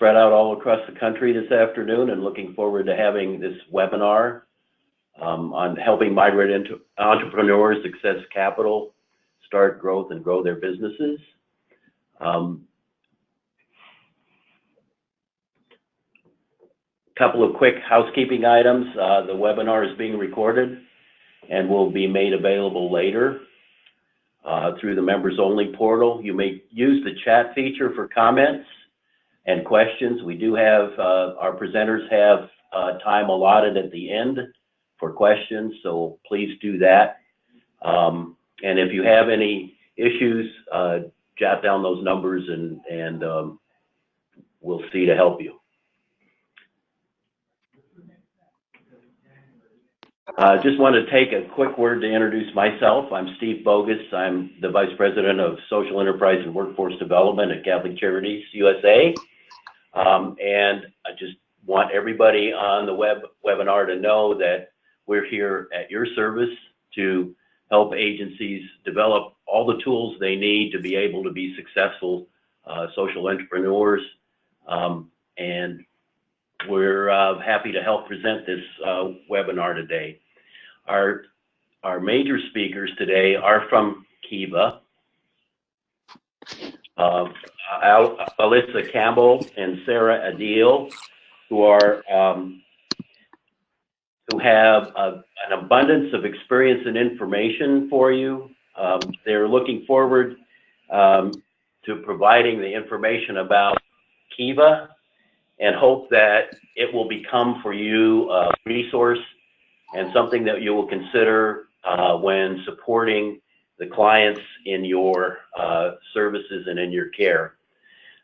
spread out all across the country this afternoon, and looking forward to having this webinar on helping migrant entrepreneurs access capital, start growth, and grow their businesses. Couple of quick housekeeping items. The webinar is being recorded and will be made available later through the members only portal. You may use the chat feature for comments and questions. We do have, our presenters have time allotted at the end for questions, so please do that. And if you have any issues, jot down those numbers and we'll see to help you. Just want to take a quick word to introduce myself. I'm Steve Bogus. I'm the Vice President of Social Enterprise and Workforce Development at Catholic Charities USA. And I just want everybody on the webinar to know that we're here at your service to help agencies develop all the tools they need to be able to be successful social entrepreneurs. And we're happy to help present this webinar today. Our major speakers today are from Kiva. Alyssa Campbell and Sarah Adil, who have an abundance of experience and information for you. They're looking forward to providing the information about Kiva and hope that it will become for you a resource and something that you will consider when supporting the clients in your services and in your care.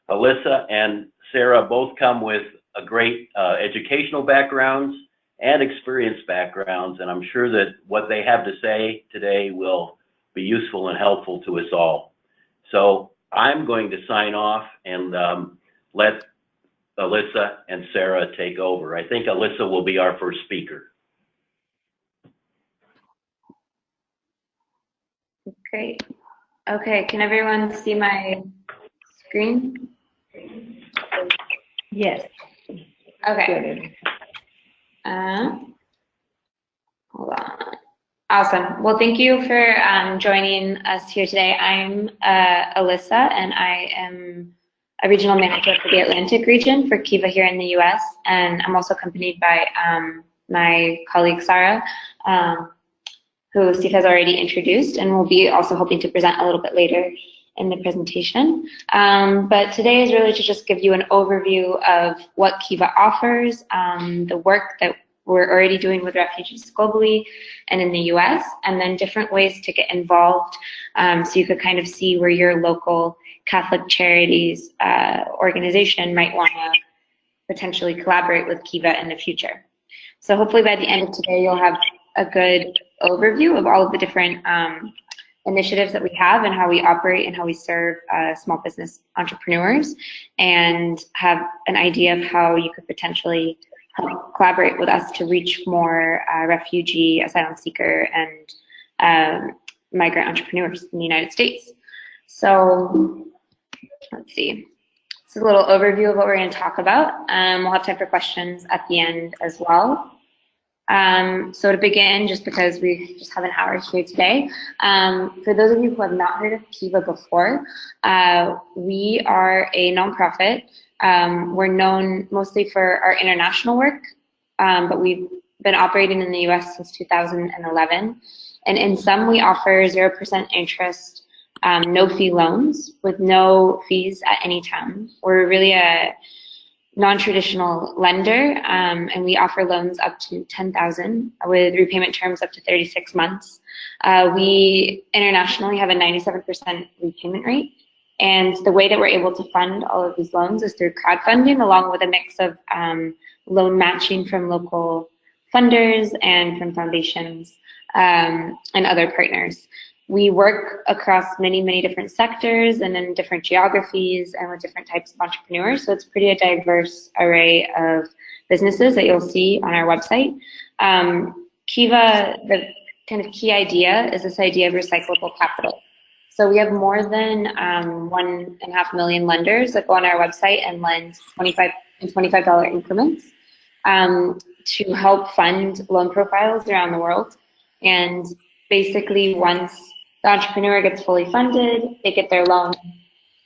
Alyssa and Sarah both come with a great educational backgrounds and experience backgrounds, and I'm sure that what they have to say today will be useful and helpful to us all. So I'm going to sign off and let Alyssa and Sarah take over. I think Alyssa will be our first speaker. Great. Okay, can everyone see my screen? Yes. Okay. Hold on. Awesome. Well, thank you for joining us here today. I'm Alyssa, and I am a regional manager for the Atlantic region for Kiva here in the US. And I'm also accompanied by my colleague, Sarah, who Steve has already introduced, and will be also hoping to present a little bit later in the presentation. But today is really to just give you an overview of what Kiva offers, the work that we're already doing with refugees globally and in the US, and then different ways to get involved so you could kind of see where your local Catholic Charities organization might want to potentially collaborate with Kiva in the future. So hopefully by the end of today, you'll have a good overview of all of the different initiatives that we have and how we operate and how we serve small business entrepreneurs, and have an idea of how you could potentially collaborate with us to reach more refugee, asylum seeker, and migrant entrepreneurs in the United States. So let's see. This is a little overview of what we're going to talk about. We'll have time for questions at the end as well. So to begin, just because we just have an hour here today, for those of you who have not heard of Kiva before, we are a nonprofit. We're known mostly for our international work, but we've been operating in the US since 2011. And in some, we offer 0% interest, no fee loans with no fees at any time. We're really a non-traditional lender, and we offer loans up to $10,000 with repayment terms up to 36 months. We internationally have a 97% repayment rate, and the way that we're able to fund all of these loans is through crowdfunding, along with a mix of loan matching from local funders and from foundations and other partners. We work across many, many different sectors and in different geographies and with different types of entrepreneurs. So it's pretty a diverse array of businesses that you'll see on our website. Kiva, the kind of key idea is this idea of recyclable capital. So we have more than 1.5 million lenders that go on our website and lend $25 increments to help fund loan profiles around the world. And basically, once the entrepreneur gets fully funded, they get their loan,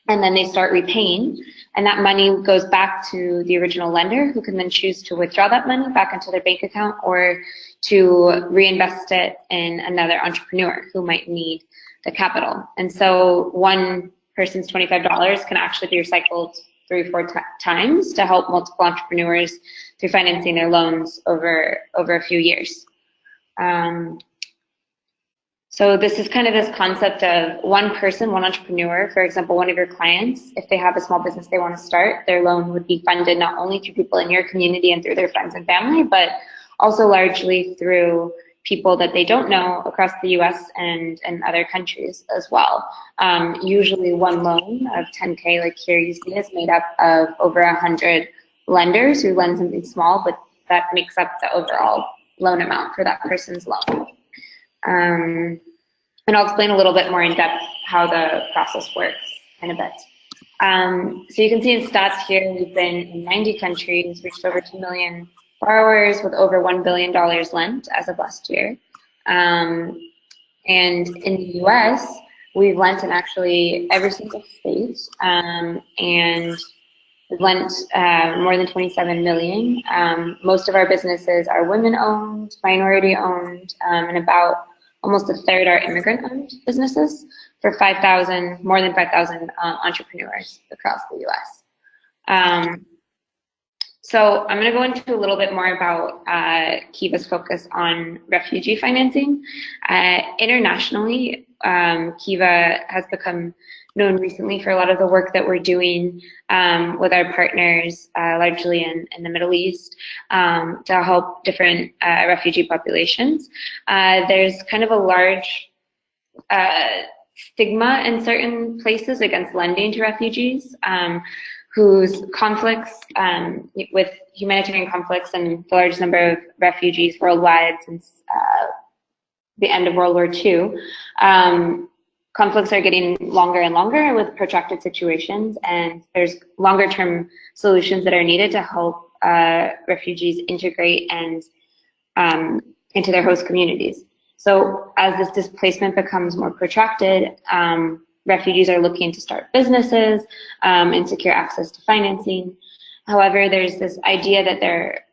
and then they start repaying. And that money goes back to the original lender, who can then choose to withdraw that money back into their bank account or to reinvest it in another entrepreneur who might need the capital. And so one person's $25 can actually be recycled 3 or 4 times to help multiple entrepreneurs through financing their loans over a few years. So this is kind of this concept of one person, one entrepreneur. For example, one of your clients, if they have a small business they want to start, their loan would be funded not only through people in your community and through their friends and family, but also largely through people that they don't know across the US and other countries as well. Usually one loan of 10K, like here you see, is made up of over 100 lenders who lend something small, but that makes up the overall loan amount for that person's loan. And I'll explain a little bit more in depth how the process works in a bit. So you can see in stats here, we've been in 90 countries, reached over 2 million borrowers with over $1 billion lent as of last year. And in the US, we've lent in actually every single state, and we've lent more than 27 million. Most of our businesses are women-owned, minority-owned, and about almost a third are immigrant-owned businesses for more than 5,000 entrepreneurs across the US. So I'm going to go into a little bit more about Kiva's focus on refugee financing. Internationally, Kiva has become known recently for a lot of the work that we're doing with our partners, largely in the Middle East, to help different refugee populations. There's kind of a large stigma in certain places against lending to refugees, whose conflicts with humanitarian conflicts and the largest number of refugees worldwide since the end of World War II, conflicts are getting longer and longer with protracted situations, and there's longer term solutions that are needed to help refugees integrate and into their host communities. So as this displacement becomes more protracted, refugees are looking to start businesses and secure access to financing. However, there's this idea that they're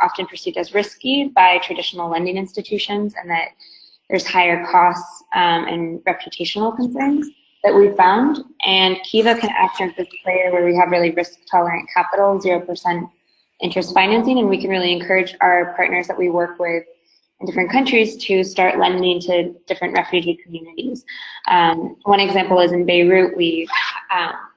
often perceived as risky by traditional lending institutions, and that there's higher costs and reputational concerns that we found. And Kiva can act as this player where we have really risk-tolerant capital, 0% interest financing, and we can really encourage our partners that we work with in different countries to start lending to different refugee communities. One example is in Beirut. We've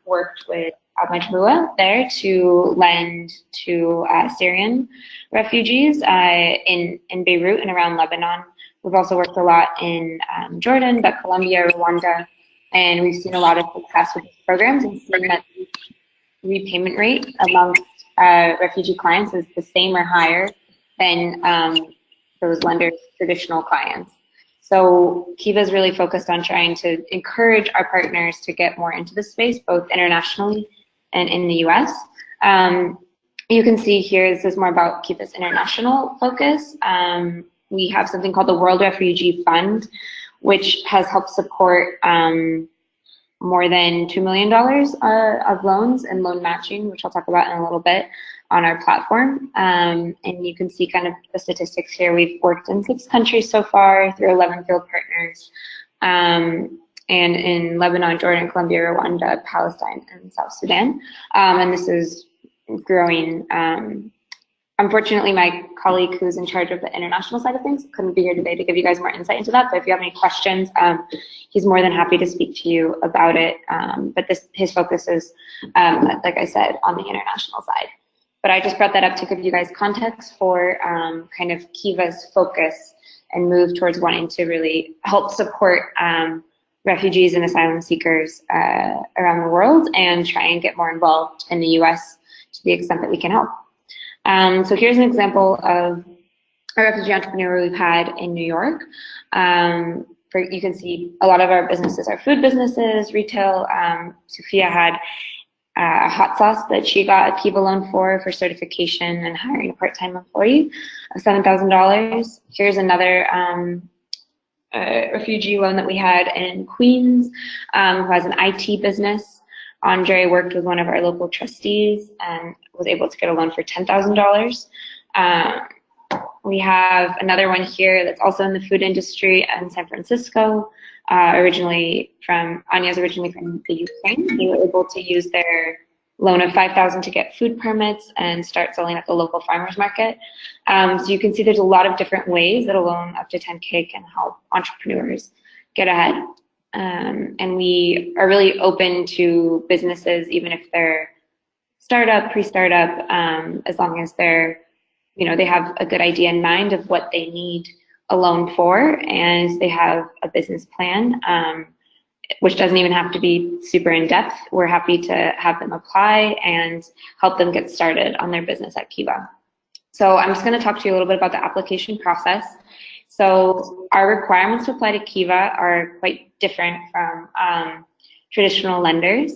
worked with Al-Majboua there to lend to Syrian refugees in Beirut and around Lebanon. We've also worked a lot in Jordan, but Colombia, Rwanda, and we've seen a lot of success with these programs and seen that the repayment rate amongst refugee clients is the same or higher than those lenders' traditional clients. So Kiva is really focused on trying to encourage our partners to get more into the space, both internationally and in the US. You can see here, this is more about Kiva's international focus. We have something called the World Refugee Fund, which has helped support more than $2 million of loans and loan matching, which I'll talk about in a little bit, on our platform. And you can see kind of the statistics here. We've worked in 6 countries so far through 11 field partners, and in Lebanon, Jordan, Colombia, Rwanda, Palestine, and South Sudan. And this is growing. Unfortunately, my colleague who's in charge of the international side of things couldn't be here today to give you guys more insight into that. But if you have any questions, he's more than happy to speak to you about it. But his focus is, like I said, on the international side. But I just brought that up to give you guys context for kind of Kiva's focus and move towards wanting to really help support refugees and asylum seekers around the world and try and get more involved in the US to the extent that we can help. So here's an example of a refugee entrepreneur we've had in New York. you can see a lot of our businesses are food businesses, retail. Sophia had a hot sauce that she got a Kiva loan for certification and hiring a part-time employee of $7,000. Here's another refugee loan that we had in Queens, who has an IT business. Andre worked with one of our local trustees and was able to get a loan for $10,000. We have another one here that's also in the food industry in San Francisco. Anya's originally from the Ukraine. They were able to use their loan of $5,000 to get food permits and start selling at the local farmers market. So you can see there's a lot of different ways that a loan up to $10K can help entrepreneurs get ahead. And we are really open to businesses, even if they're startup, pre-startup, as long as they're, they have a good idea in mind of what they need a loan for, and they have a business plan, which doesn't even have to be super in depth. We're happy to have them apply and help them get started on their business at Kiva. So I'm just going to talk to you a little bit about the application process. So our requirements to apply to Kiva are quite different from traditional lenders.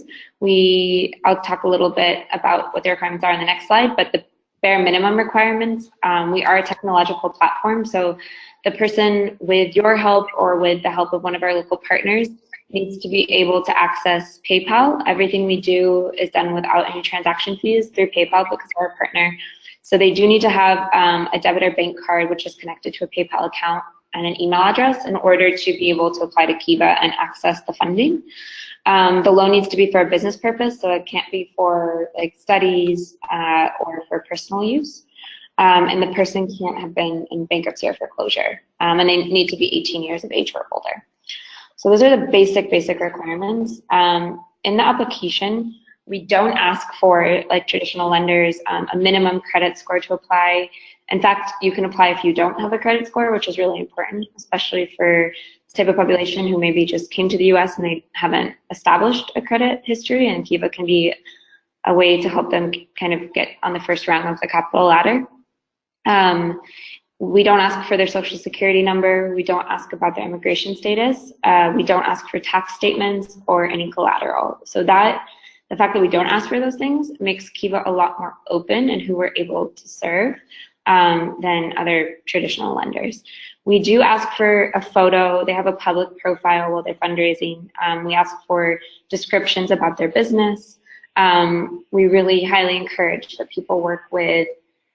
I'll talk a little bit about what the requirements are in the next slide, but the bare minimum requirements, we are a technological platform, so the person, with your help or with the help of one of our local partners, needs to be able to access PayPal. Everything we do is done without any transaction fees through PayPal because we're a partner. So they do need to have a debit or bank card which is connected to a PayPal account and an email address in order to be able to apply to Kiva and access the funding. The loan needs to be for a business purpose, so it can't be for like studies or for personal use. And the person can't have been in bankruptcy or foreclosure. And they need to be 18 years of age or older. So those are the basic requirements. In the application, we don't ask for, like traditional lenders, a minimum credit score to apply. In fact, you can apply if you don't have a credit score, which is really important, especially for this type of population who maybe just came to the US and they haven't established a credit history, and Kiva can be a way to help them kind of get on the first rung of the capital ladder. We don't ask for their social security number. We don't ask about their immigration status. We don't ask for tax statements or any collateral. So the fact that we don't ask for those things makes Kiva a lot more open in who we're able to serve than other traditional lenders. We do ask for a photo. They have a public profile while they're fundraising. We ask for descriptions about their business. We really highly encourage that people work with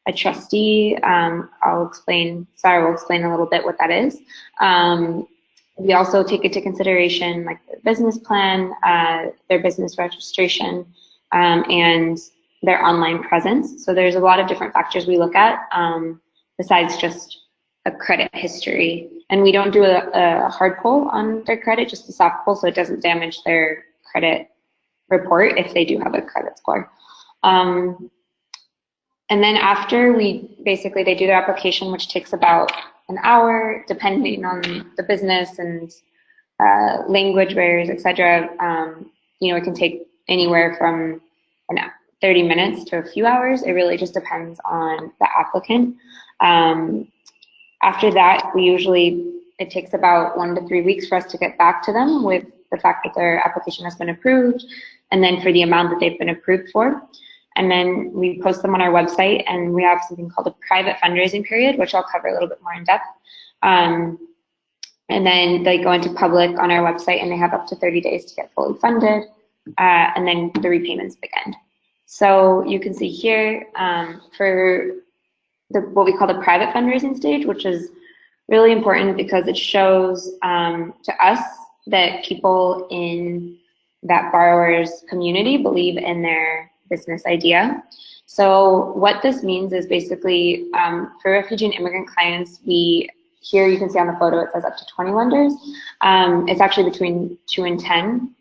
a trustee. Sarah will explain a little bit what that is. We also take into consideration like their business plan, their business registration, and their online presence. So there's a lot of different factors we look at besides just a credit history. And we don't do a hard pull on their credit, just a soft pull, so it doesn't damage their credit report if they do have a credit score. And then after they do their application, which takes about an hour, depending on the business and language barriers, etc. It can take anywhere from 30 minutes to a few hours. It really just depends on the applicant. After that, it takes about 1 to 3 weeks for us to get back to them with the fact that their application has been approved, and then for the amount that they've been approved for. And then we post them on our website, and we have something called a private fundraising period, which I'll cover a little bit more in depth. And then they go into public on our website, and they have up to 30 days to get fully funded, and then the repayments begin. So you can see here for what we call the private fundraising stage, which is really important because it shows to us that people in that borrower's community believe in their business idea. So what this means is basically for refugee and immigrant clients, here you can see on the photo it says up to 20 lenders. It's actually between 2 and 10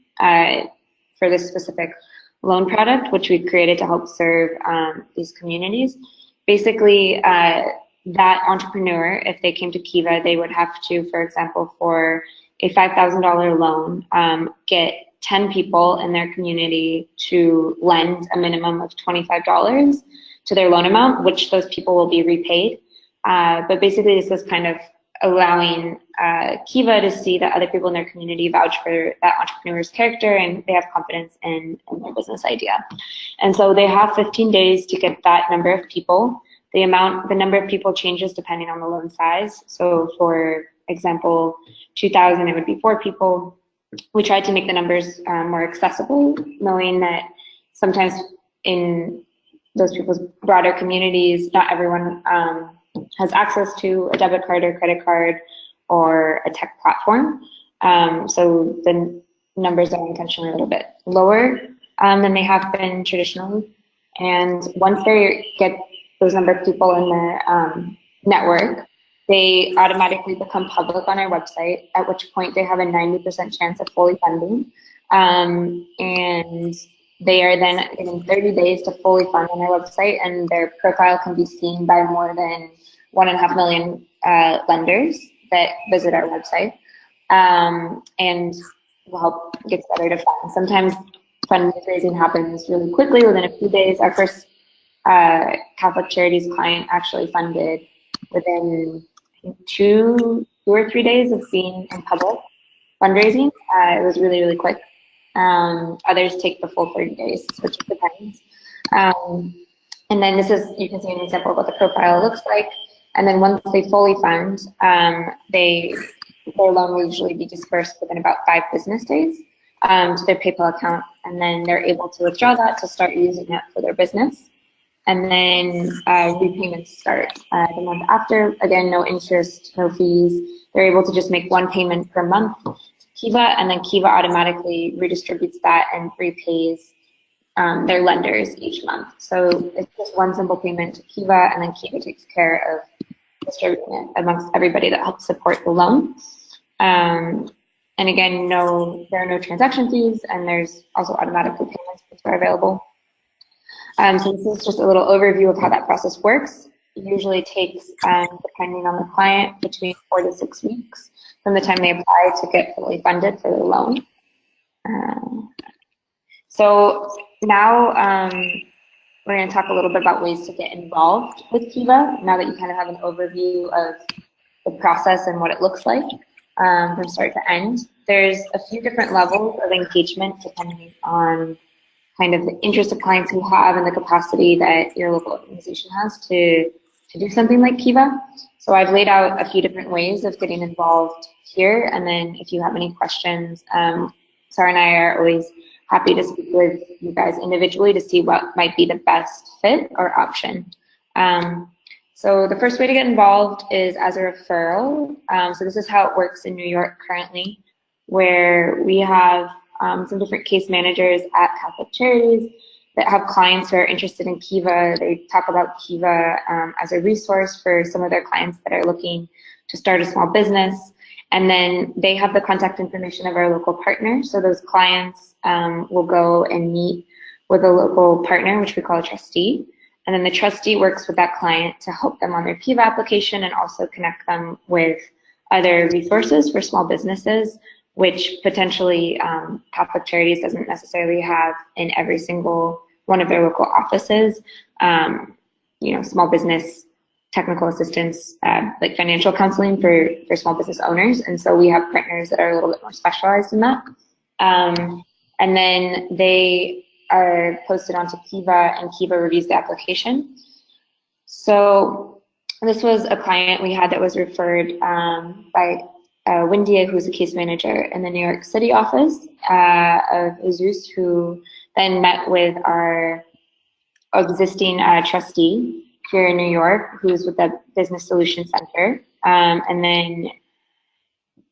for this specific loan product, which we've created to help serve these communities. Basically, that entrepreneur, if they came to Kiva, they would have to, for example, for a $5,000 loan, get 10 people in their community to lend a minimum of $25 to their loan amount, which those people will be repaid. But basically, this is kind of allowing Kiva to see that other people in their community vouch for that entrepreneur's character and they have confidence in their business idea. And so they have 15 days to get that number of people. The number of people changes depending on the loan size. So for example, 2,000, it would be 4 people. We tried to make the numbers more accessible, knowing that sometimes in those people's broader communities, not everyone has access to a debit card or credit card or a tech platform. So the numbers are intentionally a little bit lower than they have been traditionally. And once they get those number of people in their network, they automatically become public on our website, at which point they have a 90% chance of fully funding. And they are then given 30 days to fully fund on our website, and their profile can be seen by more than 1.5 million lenders that visit our website, and will help get started to fund. Sometimes fundraising happens really quickly within a few days. Our first Catholic Charities client actually funded within I think, 2 or 3 days of being in public fundraising. It was really, really quick. Others take the full 30 days, which depends. And then this is, you can see an example of what the profile looks like. And then once they fully fund, their loan will usually be dispersed within about 5 business days to their PayPal account. And then they're able to withdraw that to start using it for their business. And then repayments start the month after. Again, no interest, no fees. They're able to just make 1 payment per month to Kiva, and then Kiva automatically redistributes that and repays their lenders each month. So it's just 1 simple payment to Kiva, and then Kiva takes care of distributing it amongst everybody that helps support the loan. And again, there are no transaction fees, and there's also automatic repayments which are available. So this is just a little overview of how that process works. It usually takes, depending on the client, between 4 to 6 weeks from the time they apply to get fully funded for the loan. So now we're going to talk a little bit about ways to get involved with Kiva, now that you kind of have an overview of the process and what it looks like from start to end. There's a few different levels of engagement depending on kind of the interest of clients you have and the capacity that your local organization has to do something like Kiva. So I've laid out a few different ways of getting involved here, and then if you have any questions, Sarah and I are always happy to speak with you guys individually to see what might be the best fit or option. So the first way to get involved is as a referral. So this is how it works in New York currently, where we have some different case managers at Catholic Charities that have clients who are interested in Kiva. They talk about Kiva as a resource for some of their clients that are looking to start a small business. And then they have the contact information of our local partner. So those clients will go and meet with a local partner, which we call a trustee. And then the trustee works with that client to help them on their Kiva application and also connect them with other resources for small businesses, which potentially Catholic Charities doesn't necessarily have in every single one of their local offices. Small business technical assistance, like financial counseling for small business owners. And so we have partners that are a little bit more specialized in that. And then they are posted onto Kiva, and Kiva reviews the application. So this was a client we had that was referred by Windia, who's a case manager in the New York City office of Jesus, who then met with our existing trustee here in New York, who's with the Business Solution Center. And then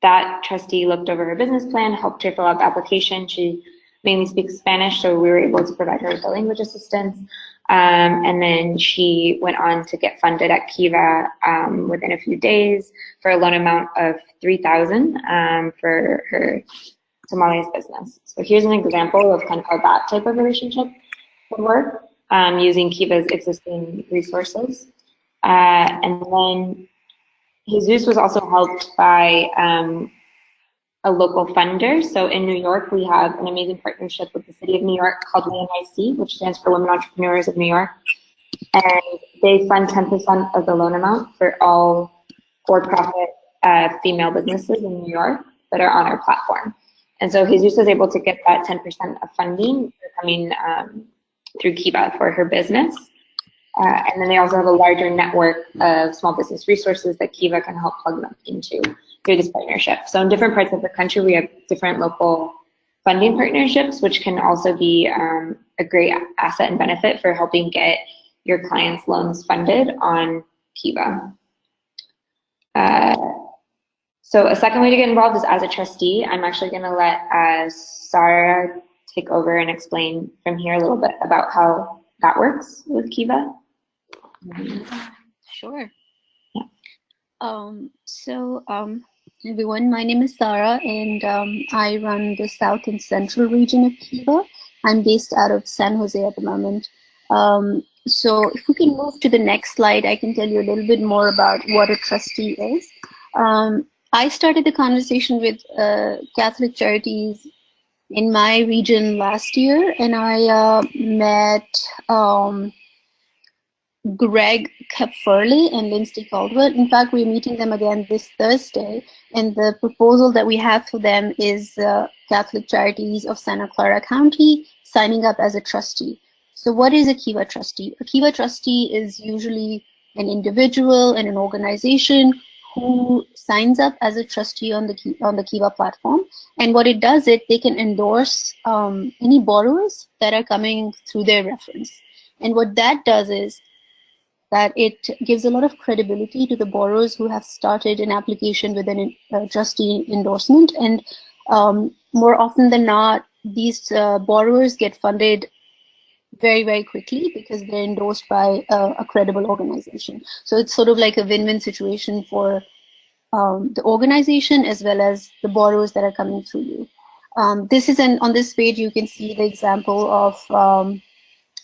that trustee looked over her business plan, helped her fill out the application. She mainly speaks Spanish, so we were able to provide her with the language assistance. And then she went on to get funded at Kiva within a few days for a loan amount of $3,000 for her tamales business. So here's an example of kind of how that type of relationship would work using Kiva's existing resources. And then Jesus was also helped by a local funder. So in New York, we have an amazing partnership with the City of New York called WNIC, which stands for Women Entrepreneurs of New York. And they fund 10% of the loan amount for all for-profit female businesses in New York that are on our platform. And so Jesus is able to get that 10% of funding coming through Kiva for her business. And then they also have a larger network of small business resources that Kiva can help plug them into through this partnership. So in different parts of the country, we have different local funding partnerships, which can also be a great asset and benefit for helping get your clients' loans funded on Kiva. So a second way to get involved is as a trustee. I'm actually going to let Sarah take over and explain from here a little bit about how that works with Kiva. Sure. Everyone, my name is Sarah, and I run the South and Central region of Kiva. I'm based out of San Jose at the moment. So if we can move to the next slide, I can tell you a little bit more about what a trustee is. I started the conversation with Catholic Charities in my region last year, and I met Greg Kepferley and Lindsay Caldwell. In fact, we're meeting them again this Thursday, and the proposal that we have for them is Catholic Charities of Santa Clara County signing up as a trustee. So what is a Kiva trustee? A Kiva trustee is usually an individual and an organization who signs up as a trustee on the Kiva platform. And what it does is they can endorse any borrowers that are coming through their reference. And what that does is that it gives a lot of credibility to the borrowers who have started an application with a trustee endorsement. And more often than not, these borrowers get funded very, very quickly because they're endorsed by a credible organization. So it's sort of like a win-win situation for the organization as well as the borrowers that are coming through you. This is on this page, you can see the example of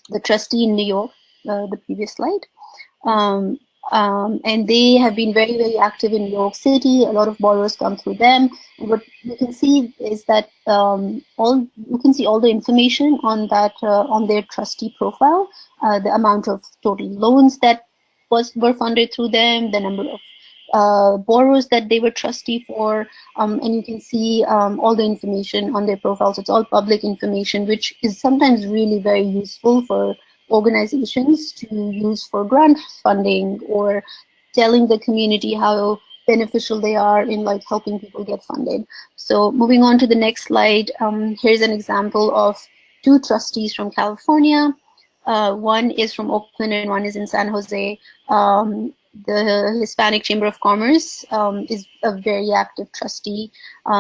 the trustee in New York, the previous slide. And they have been very, very active in New York City. A lot of borrowers come through them. And what you can see is that you can see all the information on that on their trustee profile, the amount of total loans that were funded through them, the number of borrowers that they were trustee for, and you can see all the information on their profiles. It's all public information, which is sometimes really very useful for organizations to use for grant funding or telling the community how beneficial they are in like helping people get funded. So moving on to the next slide, here's an example of two trustees from California. One is from Oakland and one is in San Jose. The Hispanic Chamber of Commerce is a very active trustee.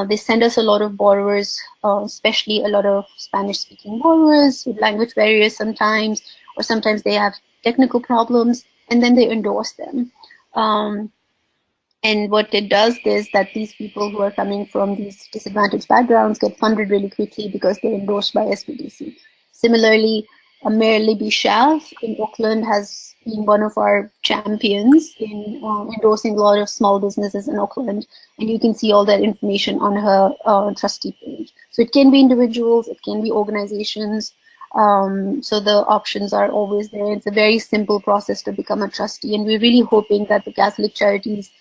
They send us a lot of borrowers, especially a lot of Spanish-speaking borrowers with language barriers sometimes, or sometimes they have technical problems, and then they endorse them. And what it does is that these people who are coming from these disadvantaged backgrounds get funded really quickly because they're endorsed by SBDC. Similarly, Mayor Libby Schaaf in Oakland has been one of our champions in endorsing a lot of small businesses in Oakland, and you can see all that information on her trustee page. So it can be individuals, it can be organizations, so the options are always there. It's a very simple process to become a trustee, and we're really hoping that the Catholic Charities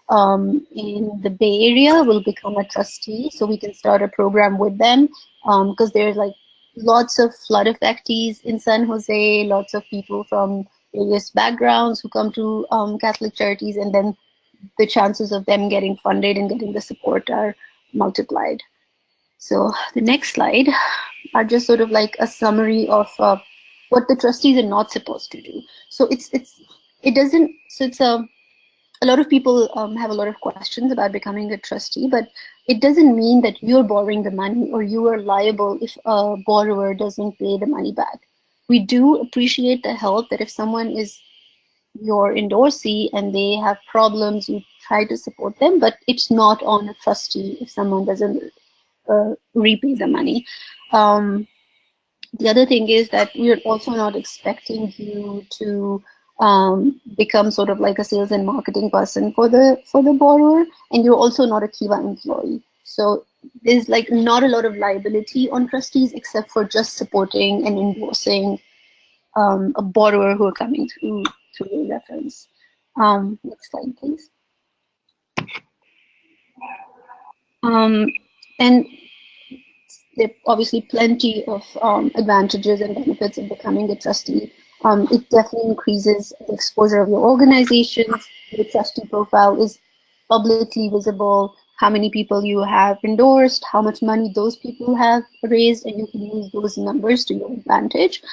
in the Bay Area will become a trustee, so we can start a program with them, because there's like lots of flood affectees in San Jose, lots of people from various backgrounds who come to Catholic Charities, and then the chances of them getting funded and getting the support are multiplied. So the next slide are just sort of like a summary of what the trustees are not supposed to do. So a lot of people have a lot of questions about becoming a trustee, but it doesn't mean that you're borrowing the money or you are liable if a borrower doesn't pay the money back. We do appreciate the help that if someone is your endorsee and they have problems, you try to support them, but it's not on a trustee if someone doesn't repay the money. The other thing is that we're also not expecting you to become sort of like a sales and marketing person for the borrower, and you're also not a Kiva employee. So there's like not a lot of liability on trustees except for just supporting and endorsing a borrower who are coming through your reference. Next slide, please. And there are obviously plenty of advantages and benefits of becoming a trustee. It definitely increases the exposure of your organization. The trustee profile is publicly visible, how many people you have endorsed, how much money those people have raised, and you can use those numbers to your advantage.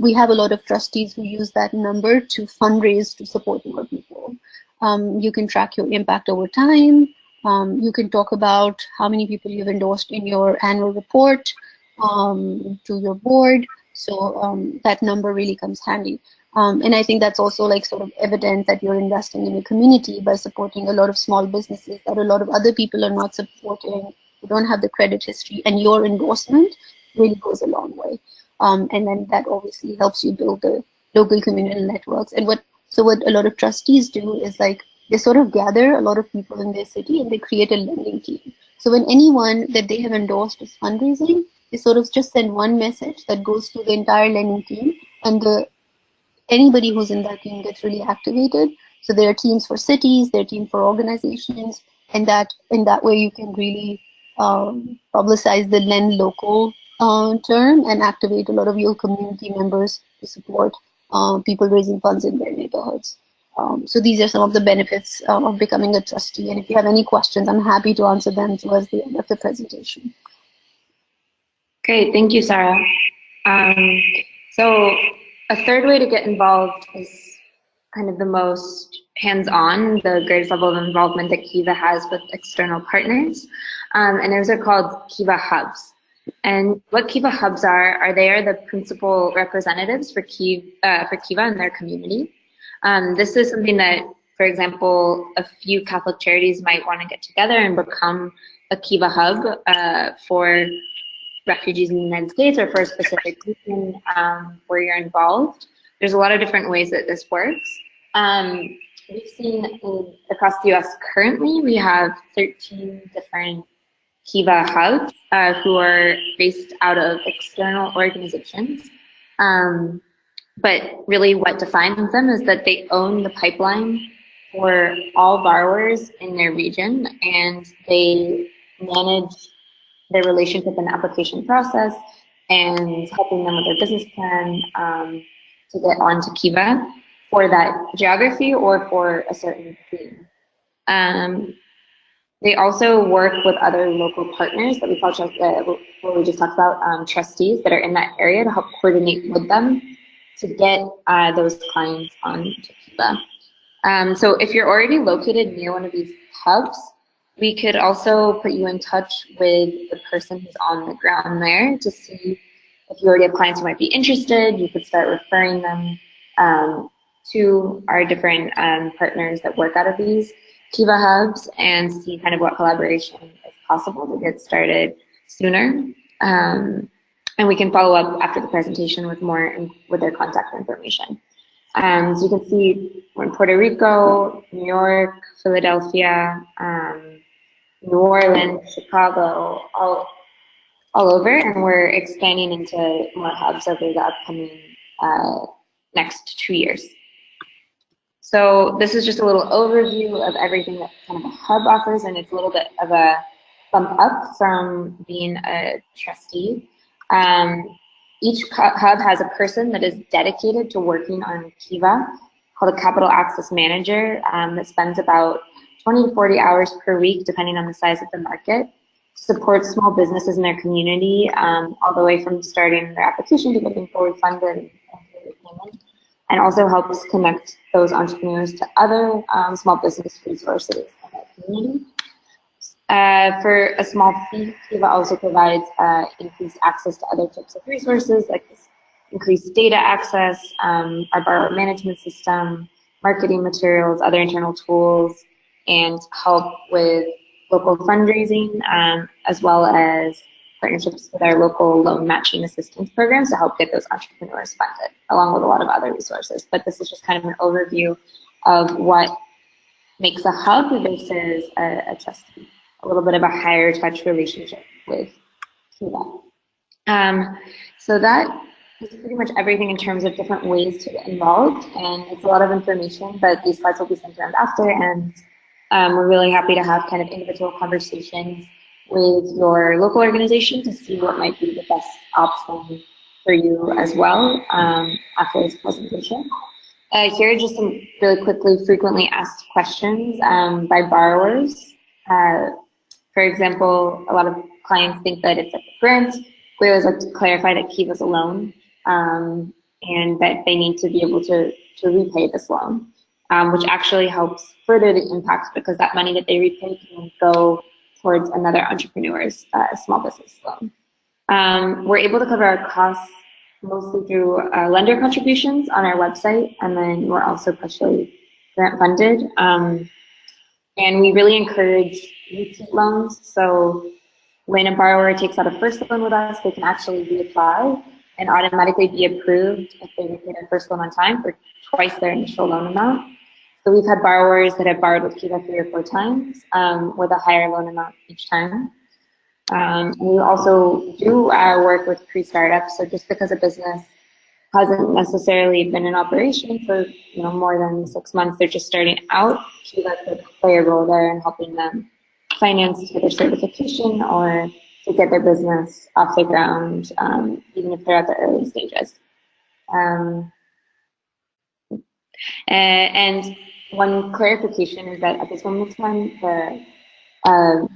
We have a lot of trustees who use that number to fundraise to support more people. You can track your impact over time. You can talk about how many people you've endorsed in your annual report to your board. So that number really comes handy. And I think that's also like sort of evident that you're investing in a community by supporting a lot of small businesses that a lot of other people are not supporting, who don't have the credit history, and your endorsement really goes a long way. And then that obviously helps you build the local community networks. And what a lot of trustees do is like they sort of gather a lot of people in their city and they create a lending team. So when anyone that they have endorsed is fundraising, they sort of just send one message that goes to the entire lending team, and anybody who's in that team gets really activated. So there are teams for cities, there are teams for organizations, and that in that way you can really publicize the lend local term and activate a lot of your community members to support people raising funds in their neighborhoods. So these are some of the benefits of becoming a trustee. And if you have any questions, I'm happy to answer them towards the end of the presentation. Great, thank you, Sarah. So a third way to get involved is kind of the most hands-on, the greatest level of involvement that Kiva has with external partners. And those are called Kiva Hubs. And what Kiva Hubs are they are the principal representatives for Kiva in their community. This is something that, for example, a few Catholic charities might want to get together and become a Kiva Hub for refugees in the United States or for a specific region where you're involved. There's a lot of different ways that this works. We've seen across the US currently, we have 13 different Kiva Hubs who are based out of external organizations. But really what defines them is that they own the pipeline for all borrowers in their region, and they manage their relationship and application process and helping them with their business plan to get onto Kiva for that geography or for a certain theme. They also work with other local partners that we call, what we just talked about, trustees that are in that area to help coordinate with them to get those clients onto Kiva. So if you're already located near one of these hubs, we could also put you in touch with the person who's on the ground there to see if you already have clients who might be interested. You could start referring them to our different partners that work out of these Kiva Hubs and see kind of what collaboration is possible to get started sooner. And we can follow up after the presentation with more with their contact information. So you can see we're in Puerto Rico, New York, Philadelphia, New Orleans, Chicago, all over, and we're expanding into more hubs over the upcoming next 2 years. So this is just a little overview of everything that kind of a hub offers, and it's a little bit of a bump up from being a trustee. Each hub has a person that is dedicated to working on Kiva, called a Capital Access Manager, that spends about 20 to 40 hours per week, depending on the size of the market, to support small businesses in their community, all the way from starting their application to getting forward funded and payment, and also helps connect those entrepreneurs to other small business resources in their community. For a small fee, Kiva also provides increased access to other types of resources, like this increased data access, our borrower management system, marketing materials, other internal tools, and help with local fundraising, as well as partnerships with our local loan matching assistance programs to help get those entrepreneurs funded, along with a lot of other resources. But this is just kind of an overview of what makes a hub versus a trustee, a little bit of a higher touch relationship with Kiva. So that is pretty much everything in terms of different ways to get involved, and it's a lot of information, but these slides will be sent around after, and We're really happy to have kind of individual conversations with your local organization to see what might be the best option for you as well after this presentation. Here are just some really quickly frequently asked questions by borrowers. For example, a lot of clients think that it's like a grant. We always like to clarify that Kiva's a loan and that they need to be able to repay this loan, which actually helps further the impact because that money that they repay can go towards another entrepreneur's small business loan. We're able to cover our costs mostly through lender contributions on our website, and then we're also partially grant funded. And we really encourage repeat loans. So when a borrower takes out a first loan with us, they can actually reapply and automatically be approved if they repay their first loan on time for twice their initial loan amount. So we've had borrowers that have borrowed with Kiva 3 or 4 times with a higher loan amount each time. We also do work with pre-startups. So just because a business hasn't necessarily been in operation for more than 6 months, they're just starting out, Kiva could play a role there in helping them finance to their certification or to get their business off the ground, even if they're at the early stages. And one clarification is that at this moment in time, the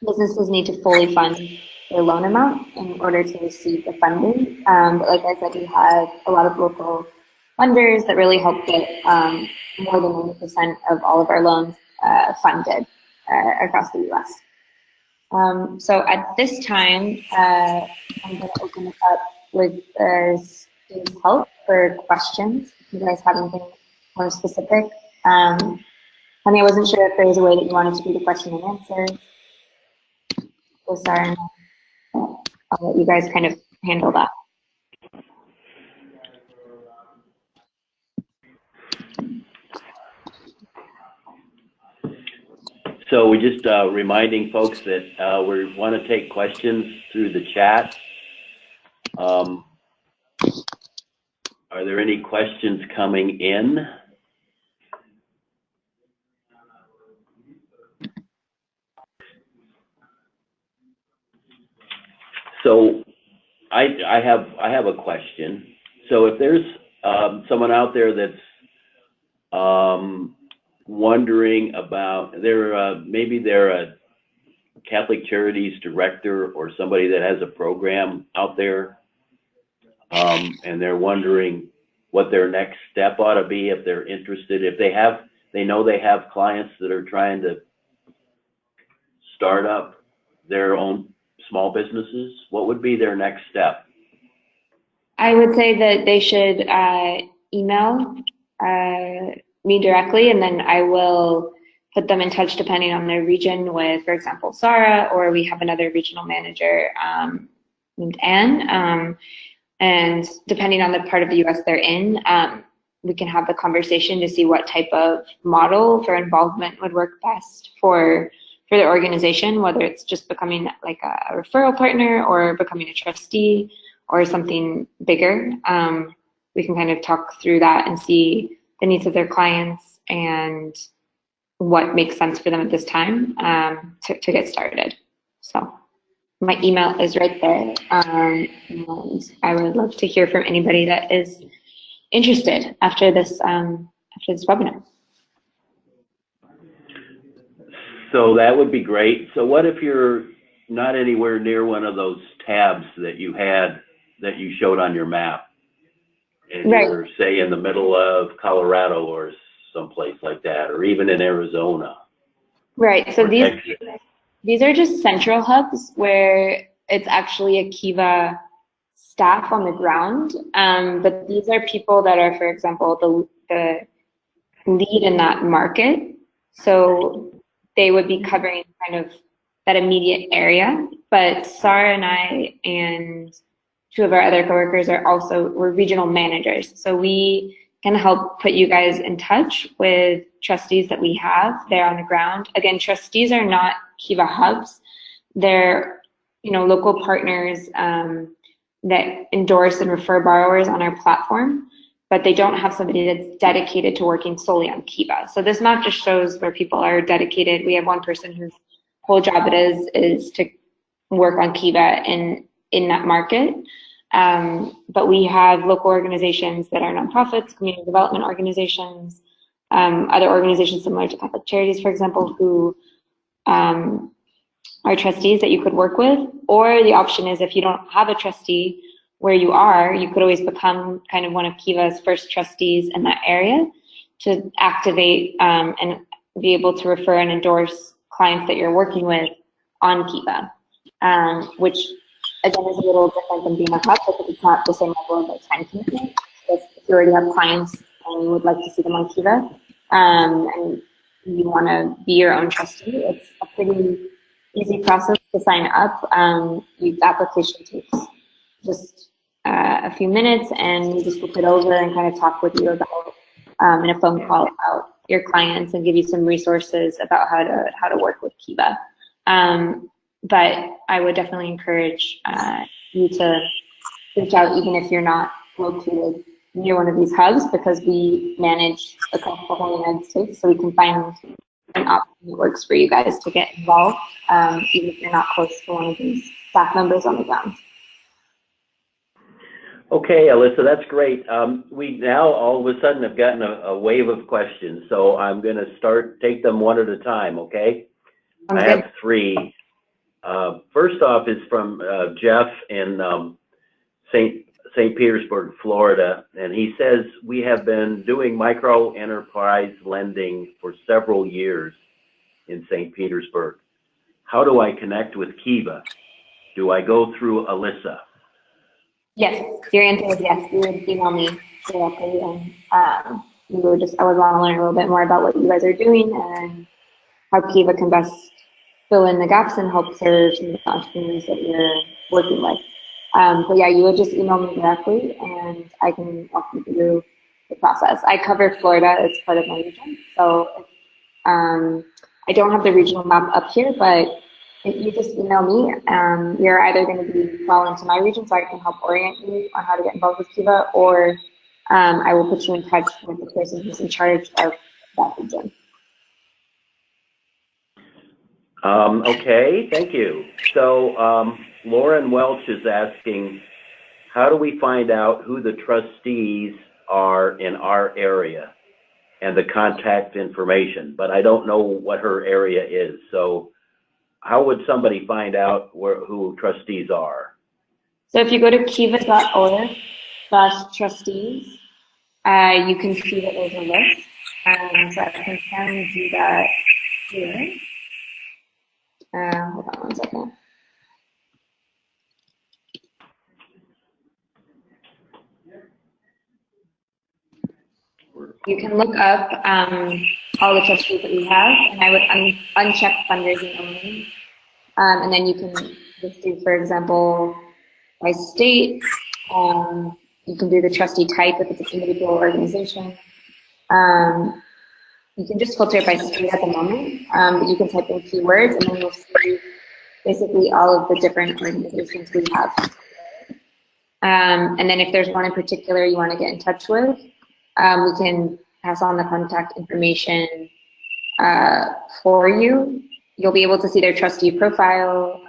businesses need to fully fund their loan amount in order to receive the funding. But like I said, we have a lot of local funders that really help get more than 90% of all of our loans funded across the U.S. So at this time, I'm going to open it up with Steve's help for questions. If you guys have anything more specific. I wasn't sure if there was a way that you wanted to do the question and answer. So sorry, I'll let you guys kind of handle that. So we're just reminding folks that we want to take questions through the chat. Are there any questions coming in? So I have a question. So if there's someone out there that's wondering about maybe they're a Catholic Charities director or somebody that has a program out there, and they're wondering what their next step ought to be if they're interested. If they know they have clients that are trying to start up their own small businesses, what would be their next step? I would say that they should email me directly, and then I will put them in touch depending on their region with, for example, Sarah, or we have another regional manager named Anne. And depending on the part of the US they're in, we can have the conversation to see what type of model for involvement would work best for the organization, whether it's just becoming like a referral partner or becoming a trustee or something bigger. We can kind of talk through that and see the needs of their clients and what makes sense for them at this time to get started. So my email is right there, and I would love to hear from anybody that is interested after this webinar. So that would be great. So what if you're not anywhere near one of those tabs that you showed on your map, and right. You're, say, in the middle of Colorado or someplace like that, or even in Arizona? Right. So these are just central hubs where it's actually a Kiva staff on the ground, but these are people that are, for example, the lead in that market. So they would be covering kind of that immediate area. But Sarah and I and 2 of our other coworkers we're regional managers. So we can help put you guys in touch with trustees that we have there on the ground. Again, trustees are not Kiva hubs. They're local partners that endorse and refer borrowers on our platform. but they don't have somebody that's dedicated to working solely on Kiva. So this map just shows where people are dedicated. We have one person whose whole job it is to work on Kiva in that market. But we have local organizations that are nonprofits, community development organizations, other organizations similar to Catholic Charities, for example, who are trustees that you could work with. Or the option is, if you don't have a trustee where you are, you could always become kind of one of Kiva's first trustees in that area to activate and be able to refer and endorse clients that you're working with on Kiva, which again is a little different than being a hub because it's not the same level of time commitment. If you already have clients and you would like to see them on Kiva, and you want to be your own trustee, it's a pretty easy process to sign up. The application takes just a few minutes, and we just look it over and kind of talk with you about in a phone call about your clients and give you some resources about how to work with Kiva. But I would definitely encourage you to reach out even if you're not located near one of these hubs, because we manage across the whole United States, so we can find an option that works for you guys to get involved, even if you're not close to one of these staff members on the ground. Okay, Alyssa, that's great. We now all of a sudden have gotten a wave of questions, so I'm going to take them one at a time, okay? I have three. First off is from Jeff in St. Petersburg, Florida, and he says, we have been doing micro enterprise lending for several years in St. Petersburg. How do I connect with Kiva? Do I go through Alyssa? Yes, your answer is yes. You would email me directly, and I would want to learn a little bit more about what you guys are doing and how Kiva can best fill in the gaps and help serve some of the entrepreneurs that you're working with. But yeah, you would just email me directly, and I can walk you through the process. I cover Florida; it's part of my region, so I don't have the regional map up here, but if you just email me, you're either going to be fall into my region, so I can help orient you on how to get involved with Kiva, or I will put you in touch with the person who's in charge of that region. Okay, thank you. So Lauren Welch is asking, how do we find out who the trustees are in our area and the contact information? But I don't know what her area is. So how would somebody find out who trustees are? So if you go to kiva.org/trustees, you can see that there's a list. So I can send you that here. Hold on one second. You can look up all the trustees that we have, and I would uncheck fundraising only. And then you can just do, for example, by state. You can do the trustee type if it's an individual organization. You can just filter it by state at the moment, but you can type in keywords, and then you'll see basically all of the different organizations we have. And then if there's one in particular you want to get in touch with, we can pass on the contact information for you. You'll be able to see their trustee profile,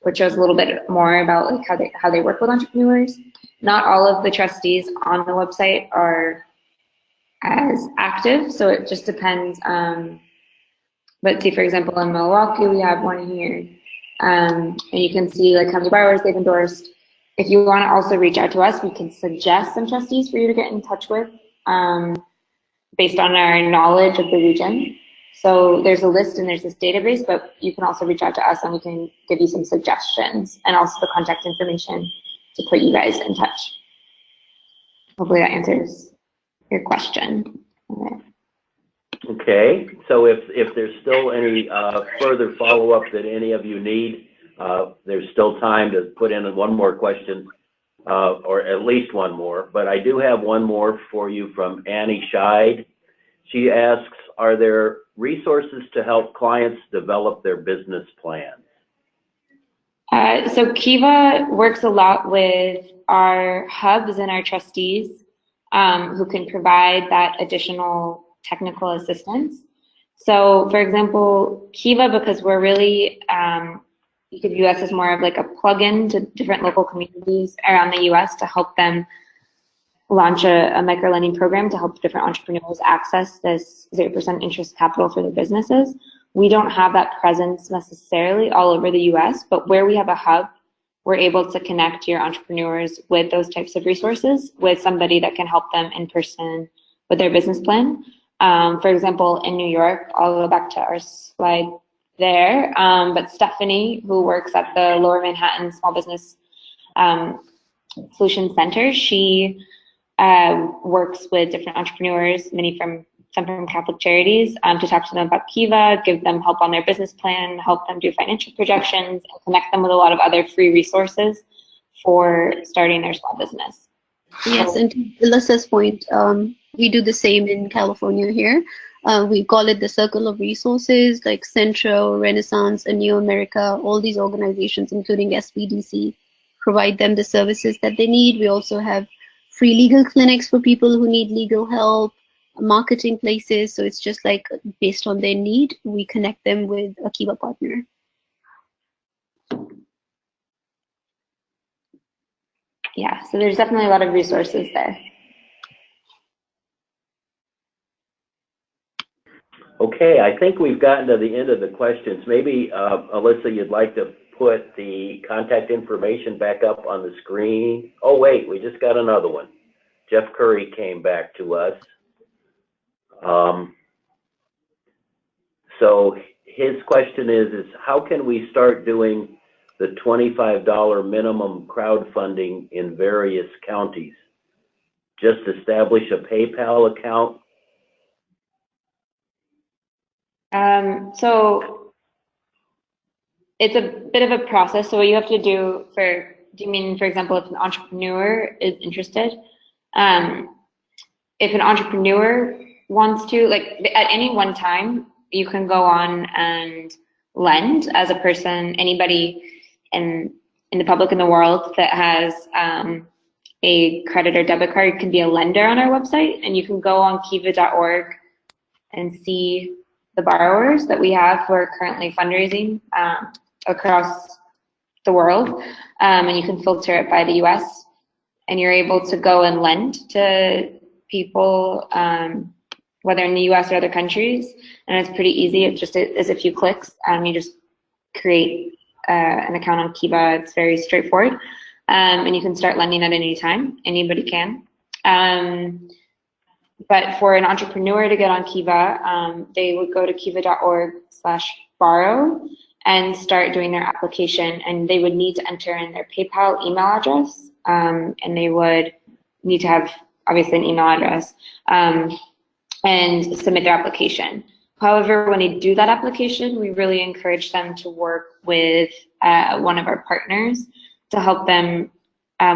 which shows a little bit more about like how they work with entrepreneurs. Not all of the trustees on the website are as active, so it just depends. But see, for example, in Milwaukee, we have one here, and you can see like how many borrowers they've endorsed. If you want to also reach out to us, we can suggest some trustees for you to get in touch with based on our knowledge of the region. So there's a list and there's this database, but you can also reach out to us and we can give you some suggestions and also the contact information to put you guys in touch. Hopefully that answers your question. Okay, so if there's still any further follow-up that any of you need, there's still time to put in one more question, or at least one more. But I do have one more for you from Annie Scheid. She asks, are there resources to help clients develop their business plans? So Kiva works a lot with our hubs and our trustees who can provide that additional technical assistance. So, for example, Kiva, because we're really, you could view us as more of like a plug-in to different local communities around the US to help them launch a micro-lending program to help different entrepreneurs access this 0% interest capital for their businesses. We don't have that presence necessarily all over the US, but where we have a hub, we're able to connect your entrepreneurs with those types of resources with somebody that can help them in person with their business plan. For example, in New York, I'll go back to our slide there, but Stephanie, who works at the Lower Manhattan Small Business Solutions Center, she works with different entrepreneurs, some from Catholic Charities, to talk to them about Kiva, give them help on their business plan, help them do financial projections, and connect them with a lot of other free resources for starting their small business. Yes, and to Alyssa's point, we do the same in California here. We call it the Circle of Resources, like Centro, Renaissance, and New America. All these organizations, including SBDC, provide them the services that they need. We also have free legal clinics for people who need legal help, marketing places. So it's just like based on their need, we connect them with a Kiva partner. Yeah, so there's definitely a lot of resources there. Okay, I think we've gotten to the end of the questions. Maybe, Alyssa, you'd like to put the contact information back up on the screen. Oh, wait, we just got another one. Jeff Curry came back to us. So his question is how can we start doing the $25 minimum crowdfunding in various counties? Just establish a PayPal account? So it's a bit of a process. So what you have to do do you mean, for example, if an entrepreneur is interested, if an entrepreneur wants to, like at any one time, you can go on and lend as a person, anybody in the public in the world that has a credit or debit card can be a lender on our website, and you can go on kiva.org and see the borrowers that we have who are currently fundraising across the world, and you can filter it by the US, and you're able to go and lend to people, whether in the US or other countries, and it's pretty easy. It just is a few clicks. You just create an account on Kiva. It's very straightforward, and you can start lending at any time. Anybody can. But for an entrepreneur to get on Kiva, they would go to kiva.org/borrow and start doing their application, and they would need to enter in their PayPal email address, and they would need to have obviously an email address, and submit their application. However, when they do that application, we really encourage them to work with one of our partners to help them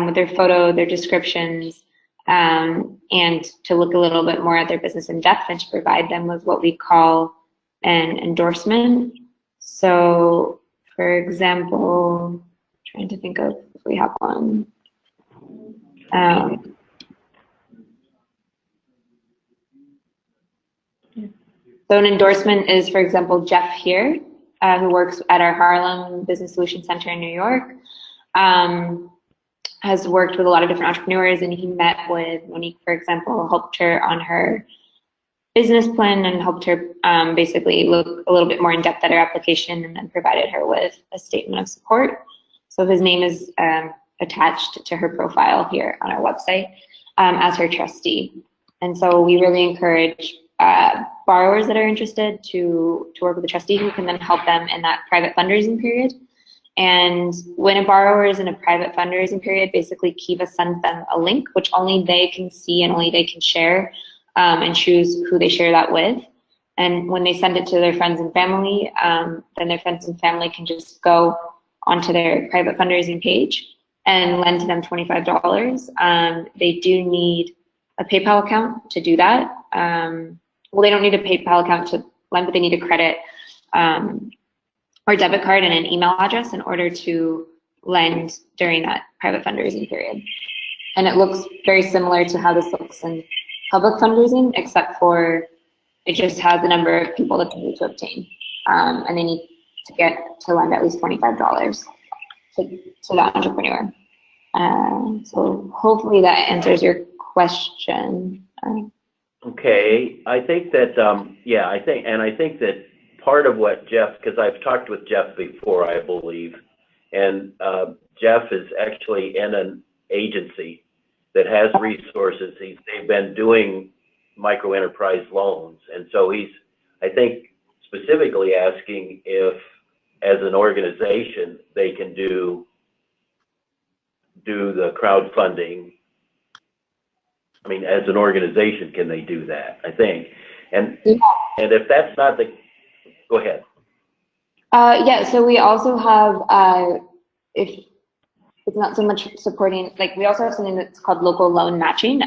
with their photo, their descriptions, and to look a little bit more at their business in depth and to provide them with what we call an endorsement. So, for example, trying to think of if we have one. So an endorsement is, for example, Jeff here, who works at our Harlem Business Solutions Center in New York, has worked with a lot of different entrepreneurs, and he met with Monique, for example, helped her on her business plan and helped her basically look a little bit more in depth at her application, and then provided her with a statement of support. So his name is attached to her profile here on our website as her trustee. And so we really encourage borrowers that are interested to work with a trustee who can then help them in that private fundraising period. And when a borrower is in a private fundraising period, basically Kiva sends them a link, which only they can see and only they can share, and choose who they share that with. And when they send it to their friends and family, then their friends and family can just go onto their private fundraising page and lend to them $25. They do need a PayPal account to do that. Well, they don't need a PayPal account to lend, but they need a credit or debit card and an email address in order to lend during that private fundraising period. And it looks very similar to how this looks in public fundraising, except for it just has the number of people that they need to obtain. And they need to get to lend at least $25 to the entrepreneur. So hopefully that answers your question. Okay, I think that, yeah, I think that part of what Jeff, because I've talked with Jeff before, I believe, and Jeff is actually in an agency that has resources. They've been doing micro enterprise loans, and so he's, I think, specifically asking if, as an organization, they can do the crowdfunding. I mean, as an organization, can they do that? I think, and if that's not the, go ahead. Yeah, so we also have, if it's not so much supporting, like we also have something that's called local loan matching,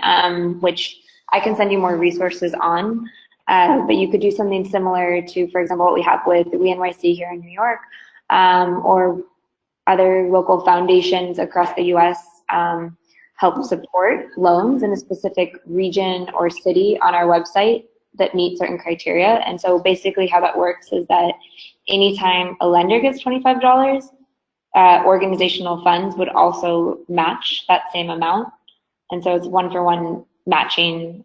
which I can send you more resources on, but you could do something similar to, for example, what we have with the NYC here in New York, or other local foundations across the US help support loans in a specific region or city on our website that meet certain criteria. And so basically how that works is that anytime a lender gets $25, organizational funds would also match that same amount. And so it's one-for-one matching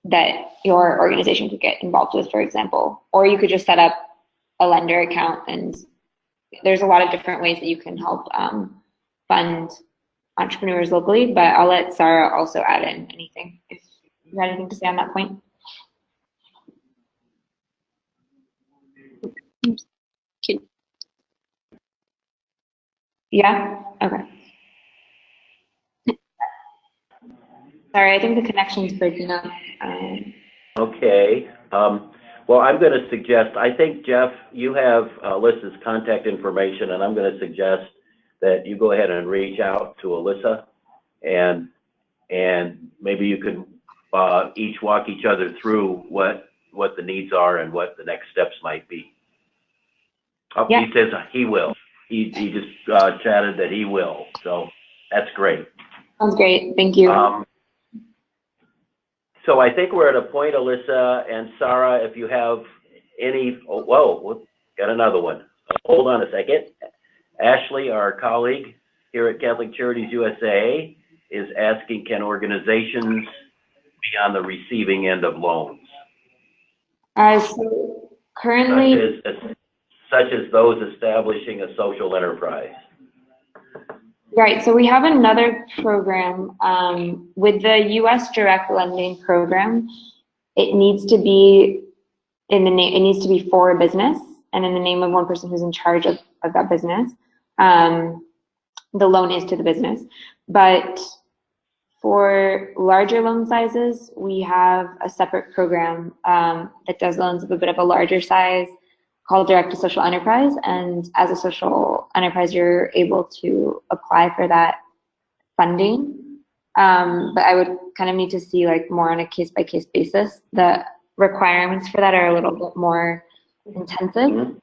that your organization could get involved with, for example. Or you could just set up a lender account, and there's a lot of different ways that you can help fund entrepreneurs locally, but I'll let Sarah also add in anything if you have anything to say on that point. Okay. Yeah? Okay. Sorry, I think the connection's breaking up. Okay. Well, I'm going to suggest, I think, Jeff, you have Alyssa's contact information, and I'm going to suggest that you go ahead and reach out to Alyssa, and maybe you can each walk each other through what the needs are and what the next steps might be. Oh, yeah. He says he will. He just chatted that he will, so that's great. Sounds great. Thank you. So I think we're at a point, Alyssa and Sarah, if you have any, oh, whoa, got another one. Hold on a second. Ashley, our colleague here at Catholic Charities USA, is asking, can organizations be on the receiving end of loans? So currently, such as those establishing a social enterprise. Right, so we have another program with the U.S. Direct Lending Program. It needs to be in the name. It needs to be for a business and in the name of one person who's in charge of that business. The loan is to the business, but for larger loan sizes, we have a separate program that does loans of a bit of a larger size, called Direct to Social Enterprise, and as a social enterprise, you're able to apply for that funding. But I would kind of need to see like more on a case-by-case basis. The requirements for that are a little bit more intensive.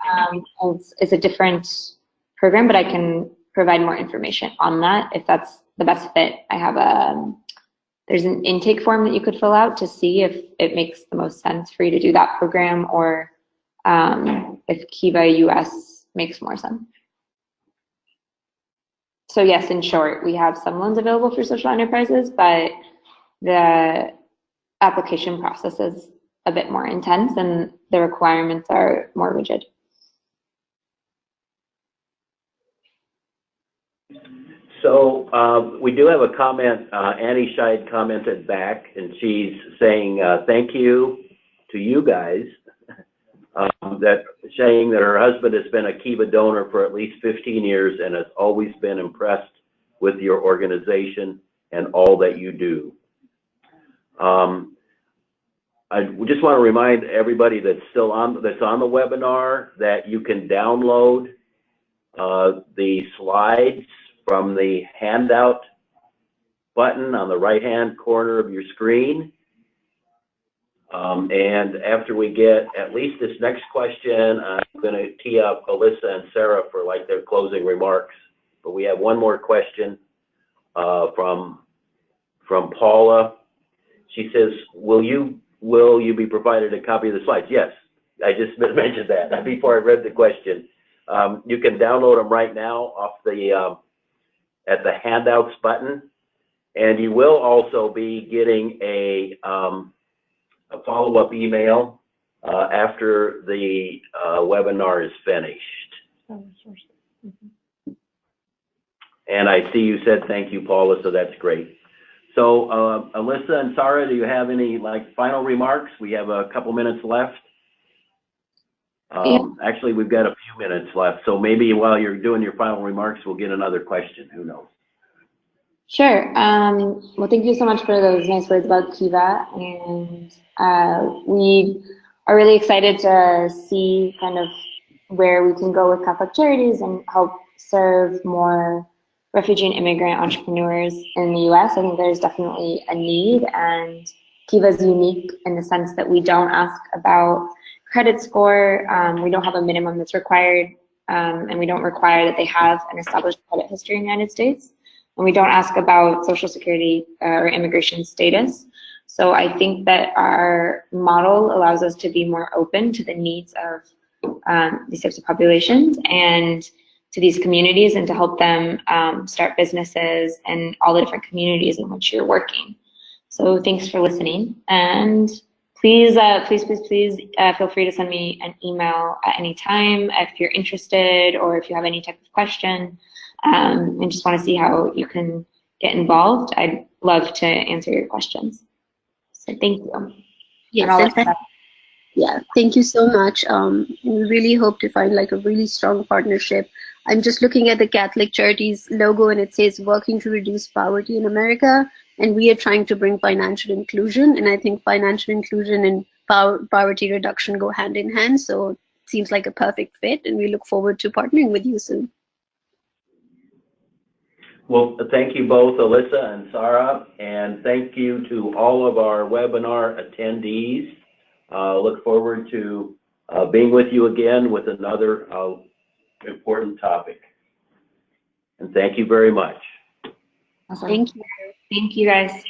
It's a different program, but I can provide more information on that if that's the best fit. I have there's an intake form that you could fill out to see if it makes the most sense for you to do that program, or if Kiva US makes more sense. So yes, in short, we have some loans available for social enterprises, but the application process is a bit more intense and the requirements are more rigid. So we do have a comment. Annie Scheid commented back, and she's saying thank you to you guys. Saying that her husband has been a Kiva donor for at least 15 years and has always been impressed with your organization and all that you do. I just want to remind everybody that's still on the webinar that you can download the slides from the handout button on the right-hand corner of your screen. And after we get at least this next question, I'm going to tee up Alyssa and Sarah for like their closing remarks. But we have one more question. from Paula. She says, will you be provided a copy of the slides? Yes, I just mentioned that before I read the question. You can download them right now off the at the handouts button, and you will also be getting a follow-up email after the webinar is finished. And I see you said thank you, Paula, so that's great. So Alyssa and Sarah, do you have any final remarks? We have a couple minutes left. Actually, we've got a few minutes left, so maybe while you're doing your final remarks, we'll get another question. Who knows? Sure. Well, thank you so much for those nice words about Kiva, and we are really excited to see kind of where we can go with Catholic Charities and help serve more refugee and immigrant entrepreneurs in the U.S. I think there's definitely a need, and Kiva is unique in the sense that we don't ask about credit score. We don't have a minimum that's required, and we don't require that they have an established credit history in the United States. And we don't ask about Social Security or immigration status. So I think that our model allows us to be more open to the needs of these types of populations and to these communities, and to help them start businesses and all the different communities in which you're working. So thanks for listening, and please feel free to send me an email at any time if you're interested or if you have any type of question, and just want to see how you can get involved. I'd love to answer your questions. So thank you. Yes, yeah, thank you so much. We really hope to find a really strong partnership. I'm just looking at the Catholic Charities logo, and it says working to reduce poverty in America, and we are trying to bring financial inclusion, and I think financial inclusion and poverty reduction go hand in hand, so it seems like a perfect fit, and we look forward to partnering with you soon. Well, thank you both, Alyssa and Sarah, and thank you to all of our webinar attendees. Look forward to being with you again with another important topic. And thank you very much. Awesome. Thank you. Thank you, guys.